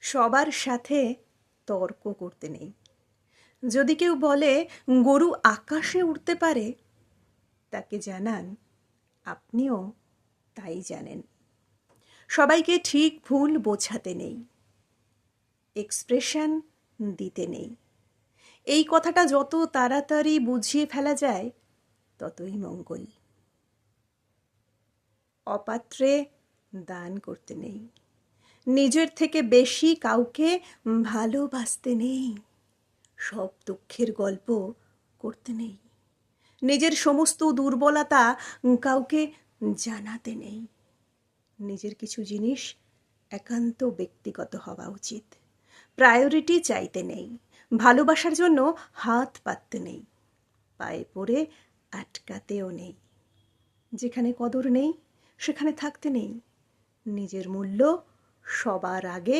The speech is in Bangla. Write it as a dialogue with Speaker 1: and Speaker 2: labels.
Speaker 1: সবার সাথে তর্ক করতে নেই। যদি কেউ বলে গরু আকাশে উড়তে পারে, তাকে জানান আপনিও তাই জানেন। সবাইকে ঠিক ভুল বোঝাতে নেই, এক্সপ্রেশন দিতে নেই। এই কথাটা যত তাড়াতাড়ি বুঝিয়ে ফেলা যায় ততই মঙ্গল। অপাত্রে দান করতে নেই, নিজের থেকে বেশি কাউকে ভালোবাসতে নেই, সব দুঃখের গল্প করতে নেই, নিজের সমস্ত দুর্বলতা কাউকে জানাতে নেই। নিজের কিছু জিনিস একান্ত ব্যক্তিগত হওয়া উচিত। প্রায়োরিটি চাইতে নেই, ভালোবাসার জন্য হাত পাততে নেই, পায়ে পড়ে আটকাতেও নেই। যেখানে কদর নেই সেখানে থাকতে নেই, নিজের মূল্য সবার আগে